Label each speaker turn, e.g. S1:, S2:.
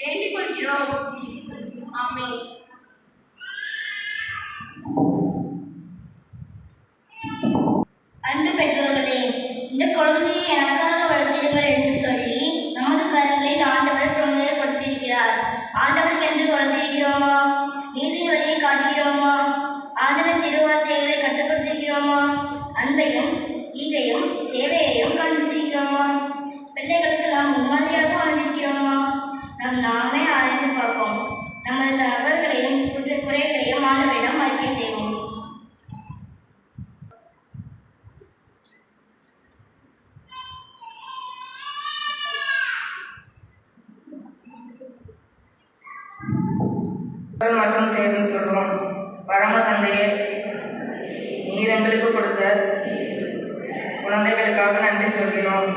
S1: வேண்டிக் கொள்கிறோம். ஆமென்.
S2: அன்பு பெற்றோர்களே, இந்த குழந்தையை எனக்காக வளர்த்தீர்கள் என்று சொல்லி நமது கரங்களில் ஆண்டவர் குழந்தையை கொடுத்திருக்கிறார். ஆண்டவருக்கு என்று வளர்த்திருக்கிறோமா? நீதியின் வழியை காட்டுகிறோமா? ஆண்டவரின் திருவார்த்தைகளை கட்டுப்படுத்திருக்கிறோமா? அன்பையும் ஈகையும் சேவையையும் காண்பித்திருக்கிறோமா? பிள்ளைகளுக்கு நாம் முன்மாதிரியாக வாழ்ந்திருக்கிறோமா? நாமே ஆராய்ந்து பார்ப்போம். நமது தவறுகளையும் குறைகளையும் ஆண்டவரிடம் அறிக்கை செய்வோம்.
S3: மற்றும் சேர்ந்து சொல்வோம். பரம தந்தையே, நீர் எங்களுக்கு கொடுத்த குழந்தைகளுக்காக நன்றி சொல்கிறோம்.